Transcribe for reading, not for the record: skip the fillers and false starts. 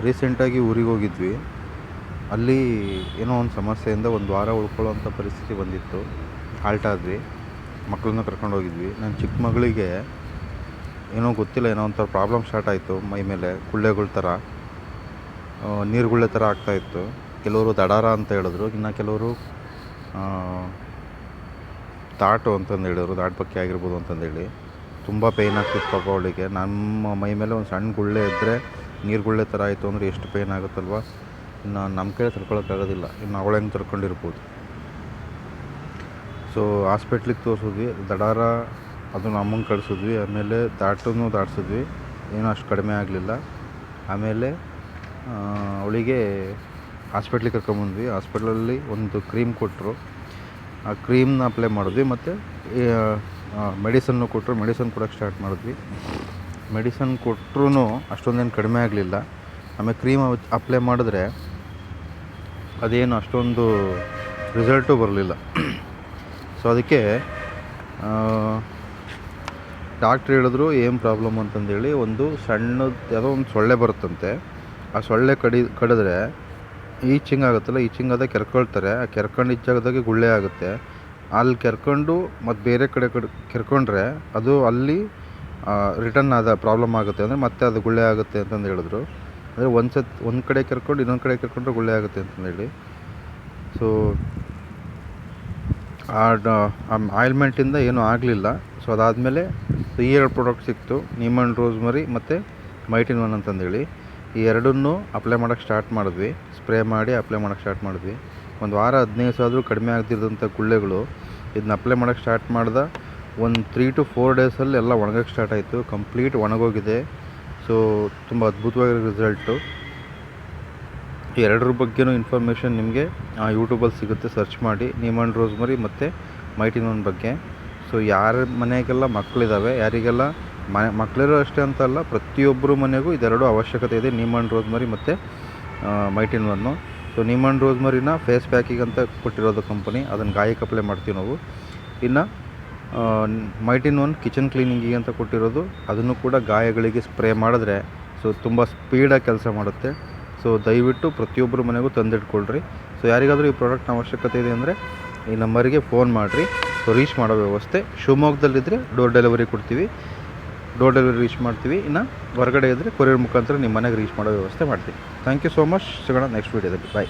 ರೀಸೆಂಟಾಗಿ ಊರಿಗೆ ಹೋಗಿದ್ವಿ. ಅಲ್ಲಿ ಏನೋ ಒಂದು ಸಮಸ್ಯೆಯಿಂದ ಒಂದು ವಾರ ಉಳ್ಕೊಳ್ಳೋವಂಥ ಪರಿಸ್ಥಿತಿ ಬಂದಿತ್ತು. ಹಾಲ್ಟ್ ಆದ್ವಿ, ಮಕ್ಕಳನ್ನ ಕರ್ಕೊಂಡು ಹೋಗಿದ್ವಿ. ನನ್ನ ಚಿಕ್ಕ ಮಗಳಿಗೆ ಏನೋ ಗೊತ್ತಿಲ್ಲ, ಏನೋ ಒಂಥರ ಪ್ರಾಬ್ಲಮ್ ಸ್ಟಾರ್ಟ್ ಆಯಿತು. ಮೈ ಮೇಲೆ ಗುಳ್ಳೆಗಳ ಥರ, ನೀರುಗುಳ್ಳೆ ಥರ ಆಗ್ತಾಯಿತ್ತು. ಕೆಲವರು ದಡಾರ ಅಂತ ಹೇಳಿದ್ರು, ಇನ್ನು ಕೆಲವರು ತಾಟು ಅಂತಂದು ಹೇಳಿದ್ರು, ದಾಟ್ ಪಕ್ಕೆ ಆಗಿರ್ಬೋದು ಅಂತಂದೇಳಿ. ತುಂಬ ಪೇಯ್ನ್ ಆಗ್ತಿತ್ತು ಪಾಪ ಅವಳಿಗೆ. ನಮ್ಮ ಮೈ ಮೇಲೆ ಒಂದು ಸಣ್ಣ ಗುಳ್ಳೆ ಇದ್ದರೆ ನೀರುಗುಳ್ಳೆ ಥರ ಆಯಿತು ಅಂದರೆ ಎಷ್ಟು ಪೇಯ್ನ್ ಆಗುತ್ತಲ್ವ. ಇನ್ನು ನಮ್ಮ ಕೈ ತಡ್ಕೊಳಕ್ಕಾಗೋದಿಲ್ಲ, ಇನ್ನು ಅವಳು ಹೆಂಗೆ ತಡ್ಕೊಂಡಿರ್ಬೋದು. ಸೊ ಹಾಸ್ಪಿಟ್ಲಿಗೆ ತೋರಿಸಿದ್ವಿ. ದಡಾರ ಅದು ನಮ್ಮಂಗೆ ಕಳಿಸಿದ್ವಿ. ಆಮೇಲೆ ದಾಟನ್ನು ದಾಟಿಸಿದ್ವಿ, ಏನೂ ಅಷ್ಟು ಕಡಿಮೆ ಆಗಲಿಲ್ಲ. ಆಮೇಲೆ ಅವಳಿಗೆ ಹಾಸ್ಪಿಟ್ಲಿಗೆ ಕರ್ಕೊಂಬಂದ್ವಿ. ಹಾಸ್ಪಿಟ್ಲಲ್ಲಿ ಒಂದು ಕ್ರೀಮ್ ಕೊಟ್ಟರು. ಆ ಕ್ರೀಮ್ನ ಅಪ್ಲೈ ಮಾಡಿದ್ವಿ. ಮತ್ತು ಮೆಡಿಸನ್ನು ಕೊಟ್ಟರು. ಮೆಡಿಸನ್ ಕೊಡೋಕ್ಕೆ ಸ್ಟಾರ್ಟ್ ಮಾಡಿದ್ವಿ. ಮೆಡಿಸನ್ ಕೊಟ್ಟರು ಅಷ್ಟೊಂದೇನು ಕಡಿಮೆ ಆಗಲಿಲ್ಲ. ಆಮೇಲೆ ಕ್ರೀಮ್ ಅಪ್ಲೈ ಮಾಡಿದ್ರೆ ಅದೇನು ಅಷ್ಟೊಂದು ರಿಸಲ್ಟು ಬರಲಿಲ್ಲ. ಸೊ ಅದಕ್ಕೆ ಡಾಕ್ಟ್ರ್ ಹೇಳಿದ್ರು ಏನು ಪ್ರಾಬ್ಲಮ್ ಅಂತಂದೇಳಿ. ಒಂದು ಸಣ್ಣದು ಯಾವುದೋ ಒಂದು ಸೊಳ್ಳೆ ಬರುತ್ತಂತೆ. ಆ ಸೊಳ್ಳೆ ಕಡಿದ್ರೆ ಈಚಿಂಗ್ ಆಗುತ್ತಲ್ಲ, ಈಚಿಂಗ್ ಆದಾಗ ಕೆರ್ಕೊಳ್ತಾರೆ. ಆ ಕೆರ್ಕೊಂಡು ಜಾಗದಾಗೆ ಗುಳ್ಳೆ ಆಗುತ್ತೆ. ಅಲ್ಲಿ ಕೆರ್ಕೊಂಡು ಮತ್ತು ಬೇರೆ ಕಡೆ ಕೆರ್ಕೊಂಡ್ರೆ ಅದು ಅಲ್ಲಿ ರಿಟರ್ನ್ ಆದ ಪ್ರಾಬ್ಲಮ್ ಆಗುತ್ತೆ. ಅಂದರೆ ಮತ್ತೆ ಅದು ಗುಳ್ಳೆ ಆಗುತ್ತೆ ಅಂತಂದು ಹೇಳಿದ್ರು. ಅಂದರೆ ಒಂದು ಕಡೆ ಕೆರ್ಕೊಂಡು ಇನ್ನೊಂದು ಕಡೆ ಕೆರ್ಕೊಂಡ್ರೆ ಗುಳ್ಳೆ ಆಗುತ್ತೆ ಅಂತಂದೇಳಿ. ಸೊ ಆ ಆಯಿಲ್ಮೆಂಟಿಂದ ಏನೂ ಆಗಲಿಲ್ಲ. ಸೊ ಅದಾದಮೇಲೆ ಈ 2 ಪ್ರಾಡಕ್ಟ್ ಸಿಕ್ತು, ನೀಮ್ ಆ್ಯಂಡ್ ರೋಸ್ಮರಿ ಮತ್ತು ಮೈಟಿನ್ ಒನ್ ಅಂತಂದೇಳಿ. ಈ ಎರಡನ್ನೂ ಅಪ್ಲೈ ಮಾಡೋಕ್ಕೆ ಸ್ಟಾರ್ಟ್ ಮಾಡಿದ್ವಿ. ಸ್ಪ್ರೇ ಮಾಡಿ ಅಪ್ಲೈ ಮಾಡೋಕ್ಕೆ ಸ್ಟಾರ್ಟ್ ಮಾಡಿದ್ವಿ. ಒಂದು ವಾರ 15 ದಿವಸ ಆದರೂ ಕಡಿಮೆ ಆಗ್ತಿದ್ದಂಥ ಗುಳ್ಳೆಗಳು ಇದನ್ನ ಅಪ್ಲೈ ಮಾಡೋಕ್ಕೆ ಸ್ಟಾರ್ಟ್ ಮಾಡ್ದೆ. ಒಂದು 3 to 4 ಡೇಸಲ್ಲಿ ಎಲ್ಲ ಒಣಗೋಕ್ಕೆ ಸ್ಟಾರ್ಟ್ ಆಯಿತು. ಕಂಪ್ಲೀಟ್ ಒಣಗೋಗಿದೆ. ಸೊ ತುಂಬ ಅದ್ಭುತವಾಗಿರೋ ರಿಸಲ್ಟು. ಈ ಎರಡರ ಬಗ್ಗೆನೂ ಇನ್ಫಾರ್ಮೇಷನ್ ನಿಮಗೆ ಯೂಟ್ಯೂಬಲ್ಲಿ ಸಿಗುತ್ತೆ, ಸರ್ಚ್ ಮಾಡಿ. ನೀಮ್ ಆ್ಯಂಡ್ ರೋಸ್ಮರಿ ಮತ್ತು ಮೈಟಿನ್ ಒನ್ ಬಗ್ಗೆ. ಸೊ ಯಾರ ಮನೆಗೆಲ್ಲ ಮಕ್ಕಳಿದ್ದಾವೆ, ಯಾರಿಗೆಲ್ಲ ಮಕ್ಕಳಿರೋ ಅಷ್ಟೇ ಅಂತಲ್ಲ, ಪ್ರತಿಯೊಬ್ಬರ ಮನೆಗೂ ಇದೆರಡು ಅವಶ್ಯಕತೆ ಇದೆ, ನೀಮ್ ಆ್ಯಂಡ್ ರೋಸ್ಮರಿ ಮತ್ತು ಮೈಟಿನ್ ಒನ್ನು. ಸೊ ನೀಮ್ ಆ್ಯಂಡ್ ರೋಸ್ಮರಿನ ಫೇಸ್ ಪ್ಯಾಕಿಗೆ ಅಂತ ಕೊಟ್ಟಿರೋದು ಕಂಪನಿ, ಅದನ್ನು ಗಾಯಕ್ಕೆ ಅಪ್ಲೈ ಮಾಡ್ತೀವಿ ನಾವು. ಇನ್ನು ಮೈಟಿನ್ ಒನ್ ಕಿಚನ್ ಕ್ಲೀನಿಂಗಿಗೆ ಅಂತ ಕೊಟ್ಟಿರೋದು, ಅದನ್ನು ಕೂಡ ಗಾಯಗಳಿಗೆ ಸ್ಪ್ರೇ ಮಾಡಿದ್ರೆ ಸೊ ತುಂಬ ಸ್ಪೀಡಾಗಿ ಕೆಲಸ ಮಾಡುತ್ತೆ. ಸೊ ದಯವಿಟ್ಟು ಪ್ರತಿಯೊಬ್ಬರ ಮನೆಗೂ ತಂದಿಟ್ಕೊಳ್ರಿ. ಸೊ ಯಾರಿಗಾದರೂ ಈ ಪ್ರಾಡಕ್ಟ್ನ ಅವಶ್ಯಕತೆ ಇದೆ ಅಂದರೆ ಈ ನಂಬರಿಗೆ ಫೋನ್ ಮಾಡಿರಿ. ಸೊ ರೀಚ್ ಮಾಡೋ ವ್ಯವಸ್ಥೆ ಶಿವಮೊಗ್ಗದಲ್ಲಿದ್ದರೆ ಡೋರ್ ಡೆಲಿವರಿ ಕೊಡ್ತೀವಿ, ಡೋರ್ ಡೆಲಿವರಿ ರೀಚ್ ಮಾಡ್ತೀವಿ. ಇನ್ನು ಹೊರಗಡೆ ಇದ್ದರೆ ಕೊರಿಯರ್ ಮುಖಾಂತರ ನಿಮ್ಮ ಮನೆಗೆ ರೀಚ್ ಮಾಡೋ ವ್ಯವಸ್ಥೆ ಮಾಡ್ತೀವಿ. Thank you so much. ಸಿಗೋಣ ನೆಕ್ಸ್ಟ್ ವೀಡಿಯೋದಲ್ಲಿ. ಬಾಯ್.